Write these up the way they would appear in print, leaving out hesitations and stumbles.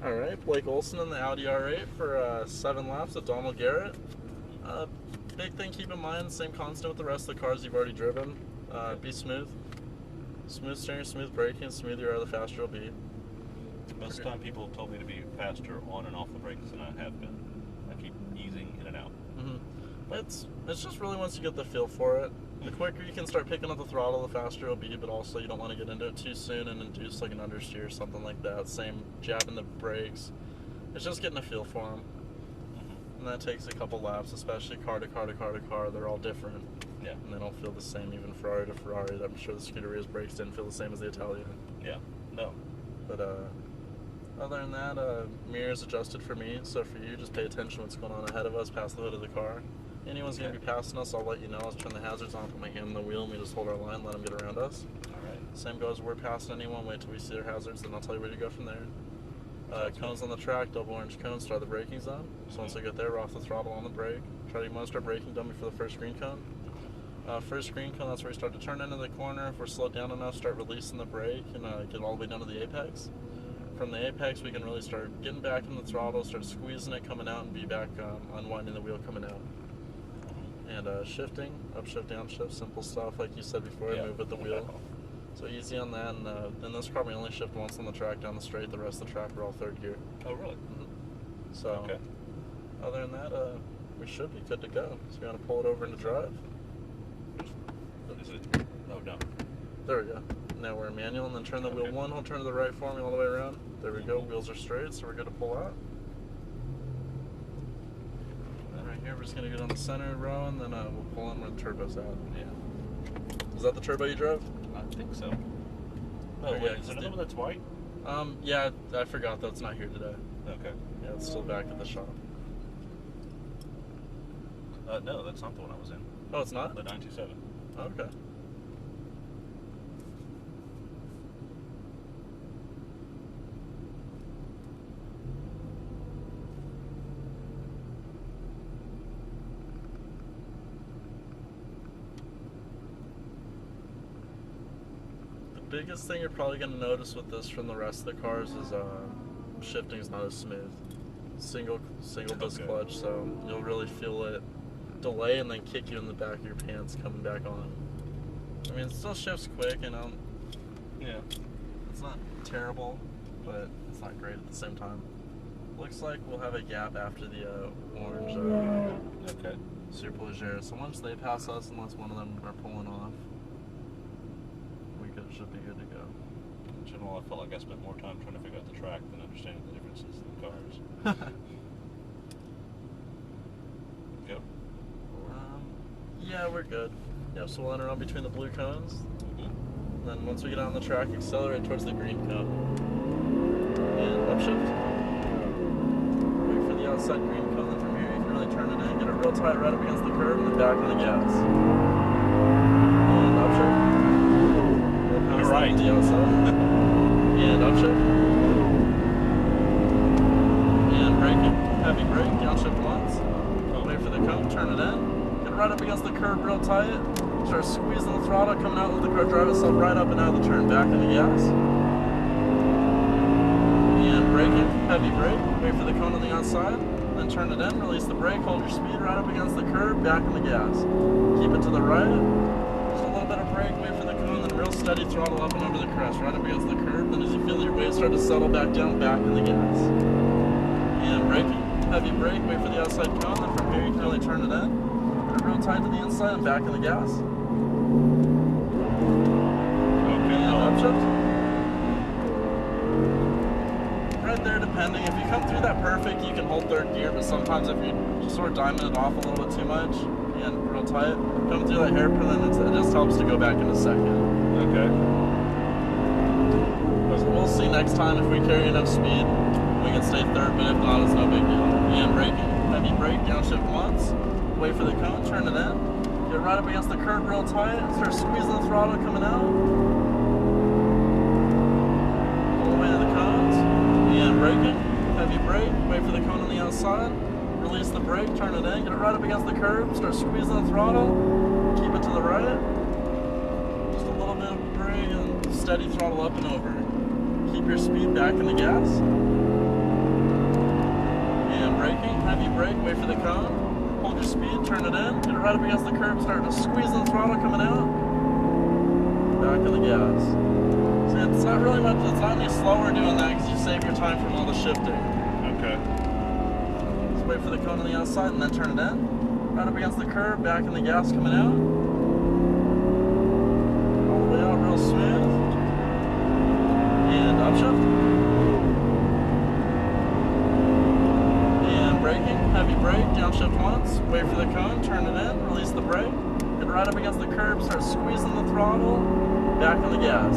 Alright, Blake Olson in the Audi R8 for 7 laps at Donald Garrett. Uh, Big thing, keep in mind, same constant with the rest of the cars you've already driven. Be smooth. Smooth steering, smooth braking, smoother you are, the faster you'll be. Most of the time people have told me to be faster on and off the brakes than I have been. I keep easing in and out. It's just really once you get the feel for it. The quicker you can start picking up the throttle, the faster it'll be, but also you don't want to get into it too soon and induce like an understeer or something like that. Same jabbing the brakes. It's just getting a feel for them. And that takes a couple laps, especially car to car to car to car. They're all different. Yeah. And they don't feel the same, even Ferrari to Ferrari. I'm sure the Scuderia's brakes didn't feel the same as the Italian. Yeah. No. But other than that, mirrors adjusted for me. So for you, just pay attention to what's going on ahead of us, past the hood of the car. Anyone's going to be passing us, I'll let you know. I'll turn the hazards on, put my hand on the wheel, and we just hold our line, let them get around us. All right. Same goes, we're passing anyone, wait till we see their hazards, then I'll tell you where to go from there. Cones on the track, double orange cones, start the braking zone. So once I get there, we're off the throttle on the brake. You want to start braking, dummy for the first green cone. First green cone, that's where we start to turn into the corner. If we're slowed down enough, start releasing the brake and get all the way down to the apex. From the apex, we can really start getting back in the throttle, start squeezing it coming out, and be back unwinding the wheel coming out. And shifting, upshift, downshift, simple stuff like you said before, move with the wheel. So easy on that, and in this car we only shift once on the track down the straight, the rest of the track we're all third gear. Oh, really? So, other than that, we should be good to go. So you want to pull it over into drive? Is it? Oh, no. There we go. Now we're in manual, and then turn the wheel one, hold turn to the right for me all the way around. There we go, wheels are straight, so we're good to pull out. Right here, we're just going to get on the center row, and then we'll pull in where the turbo's at. Yeah. Is that the turbo you drove? I think so. Oh, wait, is there another one that's white? Yeah, I forgot though, it's not here today. Okay. Yeah, it's still back at the shop. No, that's not the one I was in. Oh, it's not? The 927. Okay. The biggest thing you're probably going to notice with this from the rest of the cars is shifting is not as smooth. Single disc clutch, so you'll really feel it delay and then kick you in the back of your pants coming back on. I mean, it still shifts quick, you know. Yeah. It's not terrible, but it's not great at the same time. Looks like we'll have a gap after the orange Superleggera. So once they pass us, unless one of them are pulling off, should be good to go. In general, I felt like I spent more time trying to figure out the track than understanding the differences in the cars. Go? Yeah, we're good. Yep, so we'll enter on between the blue cones. And then once we get out on the track, accelerate towards the green cone. And upshift. Wait for the outside green cone, then from here you can really turn it in, get it real tight right up against the curb, and then back on the gas. And upshift. Right. The outside. And upshift. And braking. Heavy brake, downshift once. Wait for the cone, turn it in. Get right up against the curb real tight. Start squeezing the throttle, coming out, let the car drive itself right up and out of the turn. Back in the gas. And braking, heavy brake. Wait for the cone on the outside. Then turn it in, release the brake, hold your speed right up against the curb, back in the gas. Keep it to the right. Just a little bit of brake, wait for the cone, then real steady throttle up and over the crest, right up against the curb. Then as you feel your weight start to settle back down, back in the gas. And braking, heavy brake, wait for the outside cone, then from here you can really turn it in. Get it real tight to the inside and back in the gas. Okay, and upshift. Right there, depending. If you come through that perfect, you can hold third gear, but sometimes if you just sort of diamond it off a little bit too much, and real tight, come through that hairpin, then it just helps to go back into second. Okay. So we'll see next time if we carry enough speed, we can stay third, but if not, it's no big deal. And braking, heavy brake, downshift once, wait for the cone, turn it in, get right up against the curb real tight, start squeezing the throttle coming out. All the way to the cones, and braking, heavy brake, wait for the cone on the outside. Release the brake, turn it in, get it right up against the curb, start squeezing the throttle, keep it to the right. Just a little bit of brake and steady throttle up and over. Keep your speed back in the gas. braking, heavy brake, wait for the cone, hold your speed, turn it in, get it right up against the curb, start to squeeze the throttle coming out, back of the gas. See, it's not really much, it's not any slower doing that because you save your time from all the shifting. Okay. Just wait for the cone on the outside and then turn it in, right up against the curb, back in the gas coming out, all the way out real smooth, and upshift. Braking, heavy brake, downshift once, wait for the cone, turn it in, release the brake, get right up against the curb, start squeezing the throttle, back on the gas.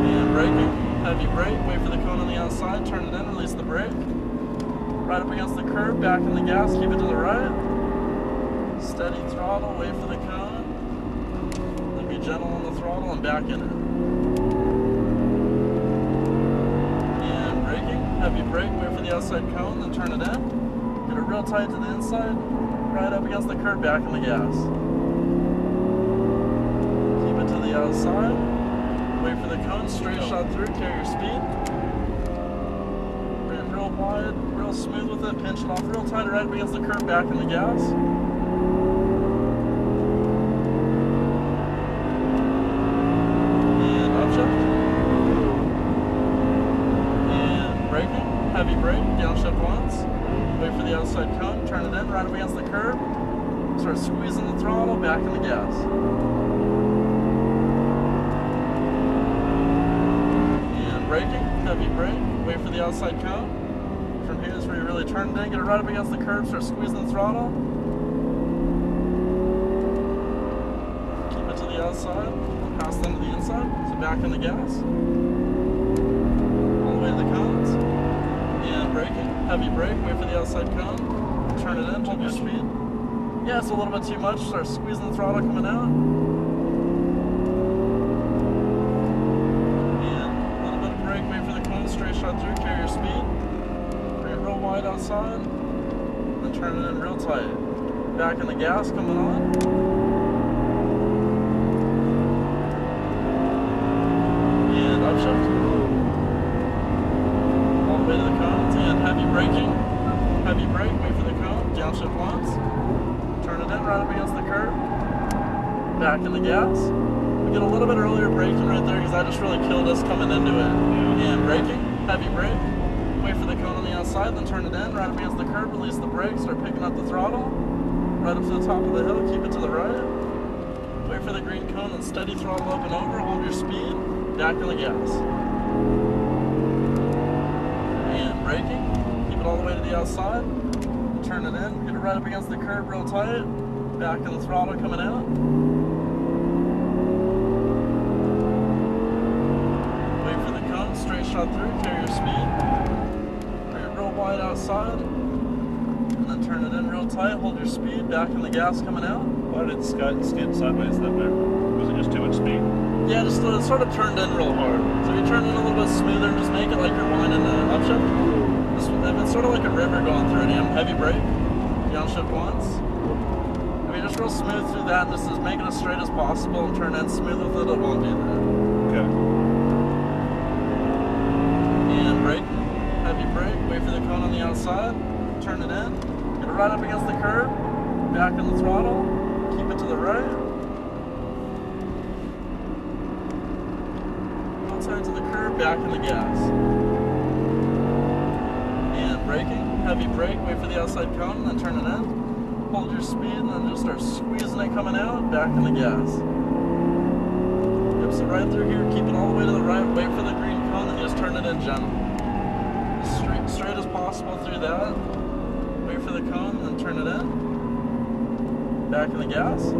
And braking, heavy brake, wait for the cone on the outside, turn it in, release the brake, right up against the curb, back on the gas, keep it to the right, steady throttle, wait for the cone, then be gentle on the throttle and back in it. Heavy brake, wait for the outside cone, then turn it in. Get it real tight to the inside, right up against the curb, back in the gas. Keep it to the outside. Wait for the cone, straight shot through, carry your speed. Bring it real wide, real smooth with it, pinch it off real tight, right up against the curb, back in the gas. And upshift. Heavy brake, downshift once, wait for the outside cone, turn it in, right up against the curb, start squeezing the throttle, back in the gas. And braking, heavy brake, wait for the outside cone. From here is where you really turn it in, get it right up against the curb, start squeezing the throttle. Keep it to the outside, pass them to the inside, so back in the gas. All the way to the cones. And braking, heavy brake, wait for the outside cone, turn it in, hold your speed. Yeah, it's a little bit too much, start squeezing the throttle coming out. And a little bit of brake, wait for the cone, straight shot through, carry your speed. Bring it real wide outside, then turn it in real tight. Back in the gas coming on. And upshift. Way to the cones and heavy braking, heavy brake, wait for the cone, downshift once, turn it in right up against the curb, back in the gas. We get a little bit earlier braking right there because I just really killed us coming into it. And braking, heavy brake, wait for the cone on the outside, then turn it in right up against the curb, release the brake, start picking up the throttle, right up to the top of the hill, keep it to the right, wait for the green cone and steady throttle up and over, hold your speed, back in the gas. And braking, keep it all the way to the outside, turn it in, get it right up against the curb real tight, back in the throttle coming out. Wait for the cone, straight shot through, carry your speed, bring it real wide outside, and then turn it in real tight, hold your speed, back in the gas coming out. Why did it skid sideways that way? Was it just too much speed? Yeah, just it sort of turned in real hard. So if you turn it in a little bit smoother and just make it like you're winding an upshift, it's sort of like a river going through it. Heavy brake, downshift once. If you just real smooth through that and just make it as straight as possible and turn in smooth with it, it won't do that. Okay. And brake, heavy brake, wait for the cone on the outside, turn it in, get it right up against the curb, back in the throttle, keep it to the right. Outside to the curb, back in the gas. And braking, heavy brake, wait for the outside cone, then turn it in. Hold your speed and then just start squeezing it coming out, back in the gas. Yep, so right through here, keep it all the way to the right, wait for the green cone, and just turn it in gentle. Straight as possible through that. Wait for the cone, then turn it in. Back in the gas.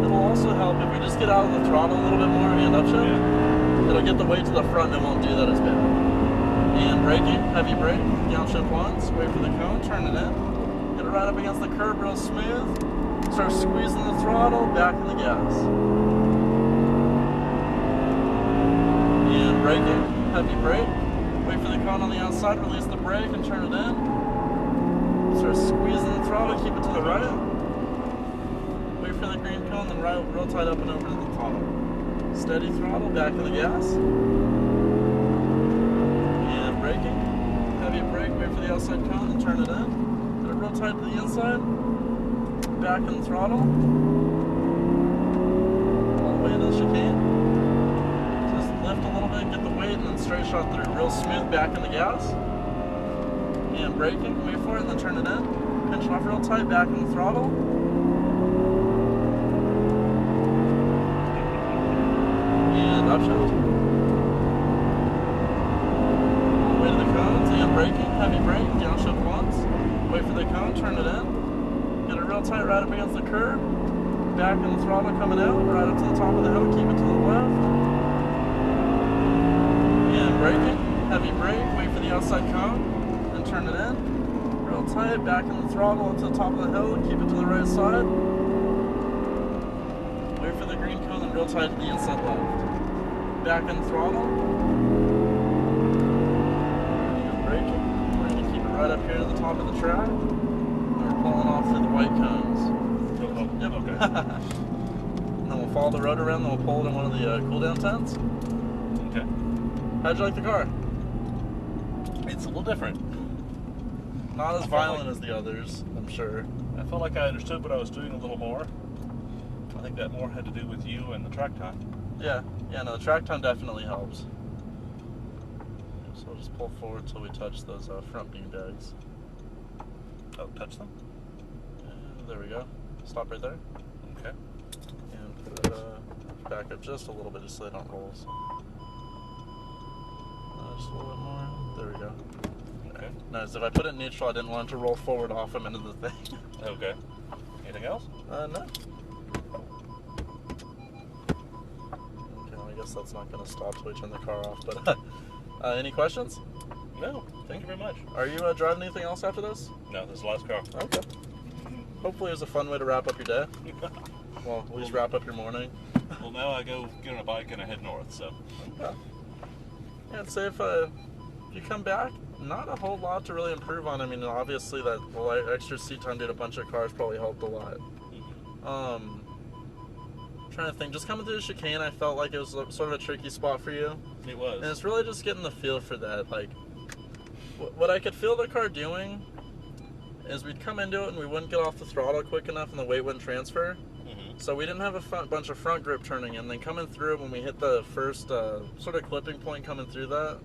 It'll also help if we just get out of the throttle a little bit more and upshift. Yeah. It'll get the weight to the front and it won't do that as bad. And braking, heavy brake, downshift once, wait for the cone, turn it in. Get it right up against the curb real smooth. Start squeezing the throttle, back in the gas. And braking, heavy brake, wait for the cone on the outside, release the brake and turn it in. Start squeezing the throttle, keep it to the right. Wait for the green cone, then real tight up and over to the throttle. Steady throttle, back in the gas. braking. Heavy brake, wait for the outside cone and turn it in. Get it real tight to the inside. Back in the throttle. All the way into the chicane. Just lift a little bit, get the weight, and then straight shot through. Real smooth back in the gas. And braking, wait for it, and then turn it in. Pinch it off real tight, back in the throttle. And upshift. Way to the cones, and braking, heavy brake, downshift once. Wait for the cone, turn it in. Get it real tight right up against the curb. Back in the throttle coming out, right up to the top of the hill, keep it to the left. And braking, heavy brake, wait for the outside cone, and turn it in. Real tight, back in the throttle up to the top of the hill, keep it to the right side. Wait for the green cone, and real tight to the inside left. Back in the throttle. And braking. We're going to keep it right up here to the top of the track. And we're pulling off through the white cones. Yep. Okay. And then we'll follow the road around, then we'll pull it in one of the cool down tents. Okay. How'd you like the car? It's a little different. Not as violent as the others, I'm sure. I felt like I understood what I was doing a little more. I think that more had to do with you and the track time. Yeah, no, the track time definitely helps. So we'll just pull forward till we touch those front bean bags. Oh, touch them? And there we go. Stop right there. Okay. And put it back up just a little bit just so they don't roll. So. Just a little bit more. There we go. Okay. Nice. If I put it in neutral, I didn't want it to roll forward off them into the thing. Okay. Anything else? No. Okay, well, I guess that's not going to stop till we turn the car off. But any questions? No. Thank you very much. Are you driving anything else after this? No, this is the last car. Okay. Hopefully it was a fun way to wrap up your day. Well, at least wrap up your morning. Well, now I go get on a bike and I head north, so. Yeah, I'd say if you come back, not a whole lot to really improve on. I mean, obviously that extra seat time did a bunch of cars probably helped a lot. Trying to think, just coming through the chicane, I felt like it was sort of a tricky spot for you. It was. And it's really just getting the feel for that. Like, what I could feel the car doing is we'd come into it and we wouldn't get off the throttle quick enough and the weight wouldn't transfer. So we didn't have a bunch of front grip turning in. Then coming through, when we hit the first sort of clipping point coming through that,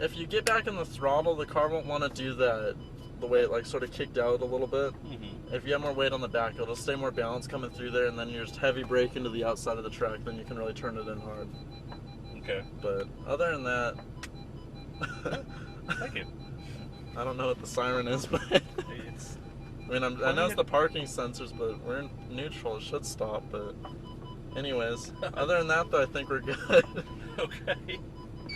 if you get back in the throttle, the car won't want to do that, the way it like sort of kicked out a little bit. If you have more weight on the back, it'll stay more balanced coming through there, and then you're just heavy brake into the outside of the track, then you can really turn it in hard. Okay. But other than that, Thank you. I don't know what the siren is, but It's I mean, I know it's the parking sensors, but we're in neutral. It should stop, but anyways, other than that, though, I think we're good. okay.